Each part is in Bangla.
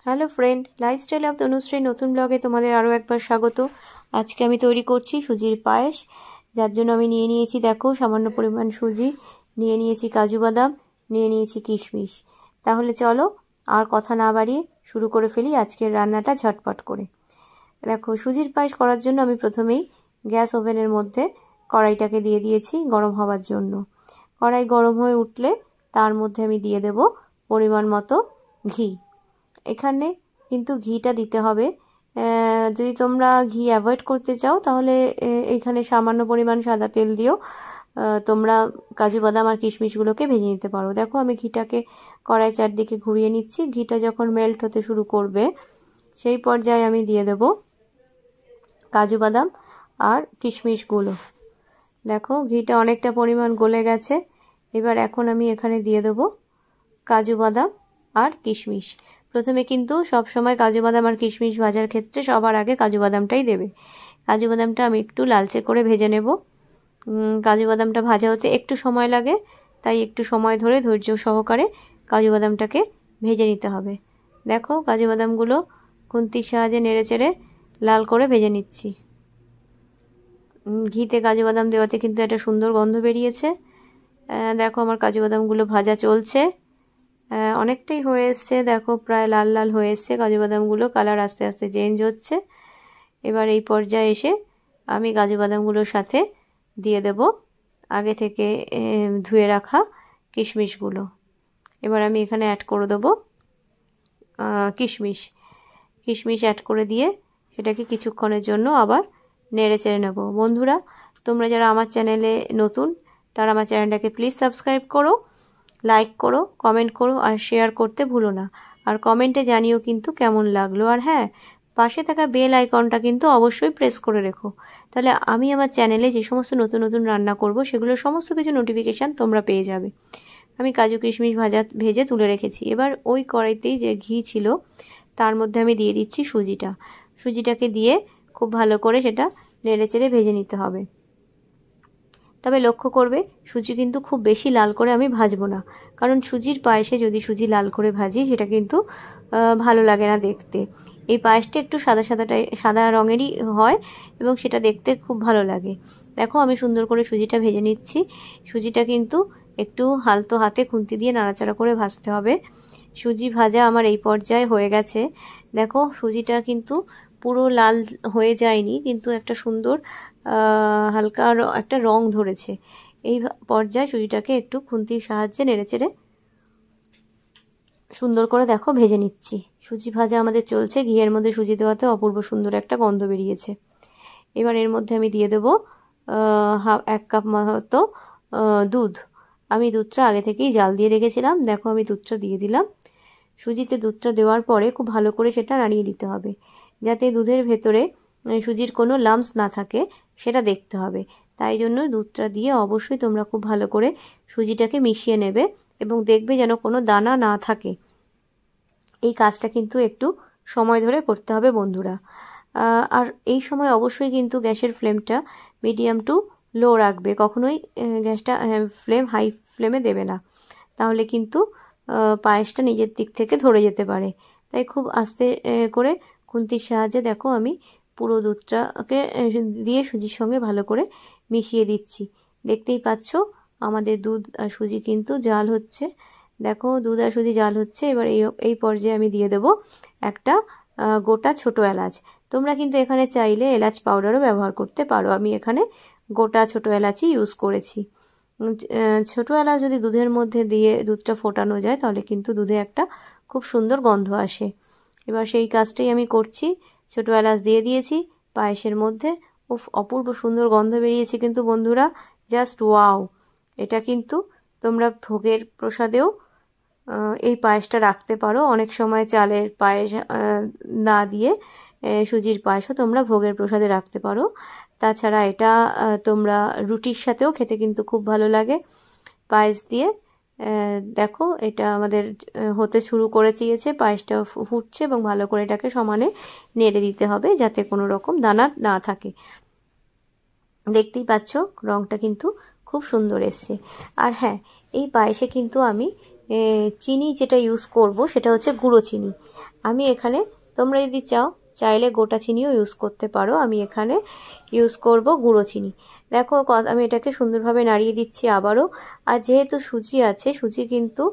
Hello friend, lifestyle of Tanushree নতুন ব্লগে তোমাদের আরও একবার স্বাগত। আজকে আমি তৈরি করছি সুজির পায়েস, যার জন্য আমি নিয়ে নিয়েছি দেখো সামান্য পরিমাণ সুজি, নিয়ে নিয়েছি কাজু বাদাম, নিয়ে নিয়েছি কিশমিশ। তাহলে চলো আর কথা না বাড়িয়ে শুরু করে ফেলি আজকের রান্নাটা ঝটপট করে। দেখো সুজির পায়েস করার জন্য আমি প্রথমেই গ্যাস ওভেনের মধ্যে কড়াইটাকে দিয়ে দিয়েছি গরম হওয়ার জন্য। কড়াই গরম হয়ে উঠলে তার মধ্যে আমি দিয়ে দেব পরিমাণ মতো ঘি। এখানে কিন্তু ঘিটা দিতে হবে, যদি তোমরা ঘি অ্যাভয়েড করতে চাও তাহলে এখানে সামান্য পরিমাণ সাদা তেল দিও তোমরা কাজু বাদাম আর কিশমিশগুলোকে ভেজে নিতে পারো। দেখো আমি ঘিটাকে কড়াই চারদিকে ঘুরিয়ে নিচ্ছি। ঘিটা যখন মেল্ট হতে শুরু করবে সেই পর্যায়ে আমি দিয়ে দেব কাজু বাদাম আর কিশমিশগুলো। দেখো ঘিটা অনেকটা পরিমাণ গলে গেছে। এবার এখন আমি এখানে দিয়ে দেব কাজু বাদাম আর কিশমিশ। প্রথমে কিন্তু সব সময় কাজু বাদাম আর কিশমিশ ভাজার ক্ষেত্রে সবার আগে কাজু বাদামটাই দেবে। কাজু বাদামটা আমি একটু লালচে করে ভেজে নেব। কাজু বাদামটা ভাজা হতে একটু সময় লাগে, তাই একটু সময় ধরে ধৈর্য সহকারে কাজু বাদামটাকে ভেজে নিতে হবে। দেখো কাজু বাদামগুলো খুন্তির সাহায্যে নেড়েচেড়ে লাল করে ভেজে নিচ্ছি। ঘিতে কাজু বাদাম দেওয়াতে কিন্তু একটা সুন্দর গন্ধ বেরিয়েছে। দেখো আমার কাজু বাদামগুলো ভাজা চলছে, অনেকটাই হয়ে এসছে। দেখো প্রায় লাল লাল হয়ে এসছে কাজু বাদামগুলো, কালার আস্তে আস্তে চেঞ্জ হচ্ছে। এবার এই পর্যায়ে এসে আমি কাজু বাদামগুলোর সাথে দিয়ে দেব আগে থেকে ধুয়ে রাখা কিশমিশগুলো। এবার আমি এখানে অ্যাড করে দেবো কিশমিশ অ্যাড করে দিয়ে সেটাকে কিছুক্ষণের জন্য আবার নেড়ে চেড়ে নেব। বন্ধুরা, তোমরা যারা আমার চ্যানেলে নতুন তারা আমার চ্যানেলটাকে প্লিজ সাবস্ক্রাইব করো, লাইক করো, কমেন্ট করো আর শেয়ার করতে ভুলো না। আর কমেন্টে জানিও কিন্তু কেমন লাগলো। আর হ্যাঁ, পাশে থাকা বেল আইকনটা কিন্তু অবশ্যই প্রেস করে রেখো, তাহলে আমি আমার চ্যানেলে যে সমস্ত নতুন নতুন রান্না করব সেগুলোর সমস্ত কিছু নোটিফিকেশান তোমরা পেয়ে যাবে। আমি কাজু কিশমিশ ভেজে তুলে রেখেছি। এবার ওই কড়াইতেই যে ঘি ছিল তার মধ্যে আমি দিয়ে দিচ্ছি সুজিটাকে দিয়ে খুব ভালো করে সেটা নেড়েচেড়ে ভেজে নিতে হবে। তবে লক্ষ্য করবে সুজি কিন্তু খুব বেশি লাল করে আমি ভাজবো না, কারণ সুজির পায়েসে যদি সুজি লাল করে ভাজি সেটা কিন্তু ভালো লাগে না দেখতে। এই পায়েসটা একটু সাদা রঙেরই হয় এবং সেটা দেখতে খুব ভালো লাগে। দেখো আমি সুন্দর করে সুজিটা ভেজে নিচ্ছি। সুজিটা কিন্তু একটু হালতো হাতে খুন্তি দিয়ে নাড়াচাড়া করে ভাজতে হবে। সুজি ভাজা আমার এই পর্যায়ে হয়ে গেছে। দেখো সুজিটা কিন্তু পুরো লাল হয়ে যায়নি, কিন্তু একটা সুন্দর হালকা একটা রং ধরেছে। এই পর্যায়ে সুজিটাকে একটু খুন্তির সাহায্যে নেড়েচেড়ে সুন্দর করে দেখো ভেজে নিচ্ছি। সুজি ভাজা আমাদের চলছে, ঘিয়ের মধ্যে সুজি দেওয়াতে অপূর্ব সুন্দর একটা গন্ধ বেরিয়েছে। এবার এর মধ্যে আমি দিয়ে দেবো 1 কাপ মতো দুধ। আমি দুধটা আগে থেকেই জাল দিয়ে রেখেছিলাম। দেখো আমি দুধটা দিয়ে দিলাম। সুজিতে দুধটা দেওয়ার পরে খুব ভালো করে সেটা নাড়িয়ে দিতে হবে, যাতে দুধের ভেতরে সুজির কোনো লাম্পস না থাকে সেটা দেখতে হবে। তাই জন্য দুধটা দিয়ে অবশ্যই তোমরা খুব ভালো করে সুজিটাকে মিশিয়ে নেবে এবং দেখবে যেন কোনো দানা না থাকে। এই কাজটা কিন্তু একটু সময় ধরে করতে হবে বন্ধুরা। আর এই সময় অবশ্যই কিন্তু গ্যাসের ফ্লেমটা মিডিয়াম টু লো রাখবে, কখনোই গ্যাসটা হাই ফ্লেমে দেবে না, তাহলে কিন্তু পায়েসটা নিজের দিক থেকে ধরে যেতে পারে। তাই খুব আস্তে করে খুন্তির সাহায্যে দেখো আমি পুরো দুধটাকে দিয়ে সুজির সঙ্গে ভালো করে মিশিয়ে দিচ্ছি। দেখতেই পাচ্ছ আমাদের দুধ আর সুজি কিন্তু জাল হচ্ছে। দেখো দুধ আর সুজি জাল হচ্ছে। এবার এই পর্যায়ে আমি দিয়ে দেব একটা গোটা ছোট এলাচ। তোমরা কিন্তু এখানে চাইলে এলাচ পাউডারও ব্যবহার করতে পারো। আমি এখানে গোটা ছোট এলাচই ইউজ করেছি। ছোট এলাচ যদি দুধের মধ্যে দিয়ে দুধটা ফোটানো যায় তাহলে কিন্তু দুধে একটা খুব সুন্দর গন্ধ আসে। এবার সেই কাজটাই আমি করছি, ছোট এলাচ দিয়ে দিয়েছি পায়েসের মধ্যে। অপূর্ব সুন্দর গন্ধ বেরিয়েছে কিন্তু বন্ধুরা, জাস্ট ওয়াও। এটা কিন্তু তোমরা ভোগের প্রসাদেও এই পায়েসটা রাখতে পারো। অনেক সময় চালের পায়েস না দিয়ে সুজির পায়েসও তোমরা ভোগের প্রসাদে রাখতে পারো। তাছাড়া এটা তোমরা রুটির সাথেও খেতে কিন্তু খুব ভালো লাগে পায়েস দিয়ে। দেখো এটা আমাদের হতে শুরু করে দিয়েছে, পায়েসটা ফুটছে এবং ভালো করে এটাকে সমানে নেড়ে দিতে হবে যাতে কোনো রকম দানা না থাকে। দেখতেই পাচ্ছ রংটা কিন্তু খুব সুন্দর এসছে। আর হ্যাঁ, এই পায়েসে কিন্তু আমি চিনি যেটা ইউজ করব সেটা হচ্ছে গুঁড়ো চিনি। আমি এখানে, তোমরা যদি চাইলে গোটা চিনিও ইউজ করতে পারো, আমি এখানে ইউজ করব গুঁড়ো চিনি। দেখো আমি এটাকে সুন্দরভাবে নাড়িয়ে দিচ্ছি আবারও। আর যেহেতু সুজি আছে, সুজি কিন্তু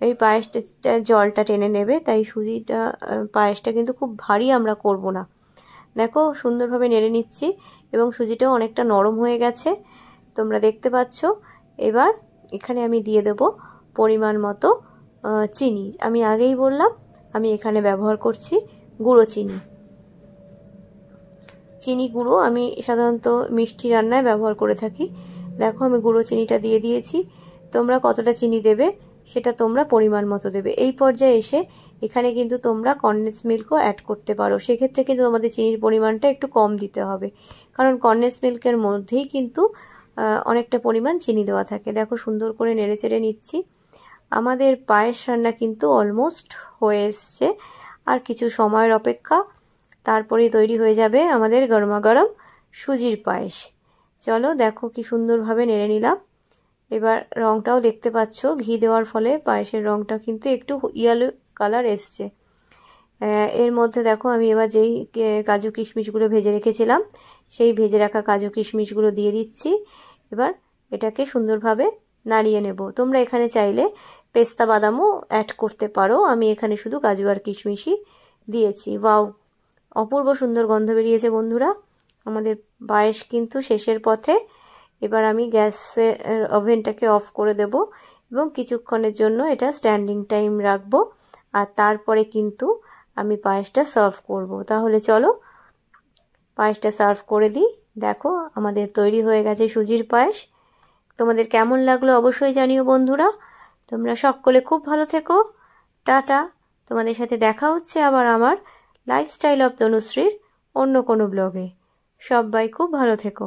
এই পায়েসটা জলটা টেনে নেবে, তাই সুজিটা পায়েসটা কিন্তু খুব ভারী আমরা করব না। দেখো সুন্দরভাবে নেড়ে নিচ্ছি এবং সুজিটাও অনেকটা নরম হয়ে গেছে, তোমরা দেখতে পাচ্ছ। এবার এখানে আমি দিয়ে দেব পরিমাণ মতো চিনি। আমি আগেই বললাম আমি এখানে ব্যবহার করছি গুঁড়ো চিনি। চিনি গুঁড়ো আমি সাধারণত মিষ্টি রান্নায় ব্যবহার করে থাকি। দেখো আমি গুঁড়ো চিনিটা দিয়ে দিয়েছি। তোমরা কতটা চিনি দেবে সেটা তোমরা পরিমাণ মতো দেবে। এই পর্যায়ে এসে এখানে কিন্তু তোমরা কনডেন্স মিল্কও অ্যাড করতে পারো, সেক্ষেত্রে কিন্তু তোমাদের চিনির পরিমাণটা একটু কম দিতে হবে, কারণ কনডেন্স মিল্কের মধ্যেই কিন্তু অনেকটা পরিমাণ চিনি দেওয়া থাকে। দেখো সুন্দর করে নেড়ে চেড়ে নিচ্ছি। আমাদের পায়েস রান্না কিন্তু অলমোস্ট হয়ে এসছে, আর কিছু সময়ের অপেক্ষা, তারপরেই তৈরি হয়ে যাবে আমাদের গরমাগরম সুজির পায়েস। চলো দেখো কি সুন্দরভাবে নেড়ে নিলাম। এবার রঙটাও দেখতে পাচ্ছ, ঘি দেওয়ার ফলে পায়েসের রঙটা কিন্তু একটু ইয়েলো কালার এসছে। এর মধ্যে দেখো আমি এবার যেই কাজু কিশমিশগুলো ভেজে রেখেছিলাম সেই ভেজে রাখা কাজু কিশমিশগুলো দিয়ে দিচ্ছি। এবার এটাকে সুন্দরভাবে নাড়িয়ে নেব। তোমরা এখানে চাইলে পেস্তা বাদামও অ্যাড করতে পারো, আমি এখানে শুধু কাজু আর কিশমিশই দিয়েছি। ওয়াও, অপূর্ব সুন্দর গন্ধ বেরিয়েছে বন্ধুরা। আমাদের পায়েস কিন্তু শেষের পথে। এবার আমি গ্যাসের ওভেনটাকে অফ করে দেব এবং কিছুক্ষণের জন্য এটা স্ট্যান্ডিং টাইম রাখবো, আর তারপরে কিন্তু আমি পায়েসটা সার্ভ করব। তাহলে চলো পায়েসটা সার্ভ করে দিই। দেখো আমাদের তৈরি হয়ে গেছে সুজির পায়েস। তোমাদের কেমন লাগলো অবশ্যই জানিও বন্ধুরা। তোমরা সকলে খুব ভালো থেকো। টাটা। তোমাদের সাথে দেখা হচ্ছে আবার আমার লাইফস্টাইল অফ তনুশ্রীর অন্য কোনো ব্লগে। সবাই খুব ভালো থেকো।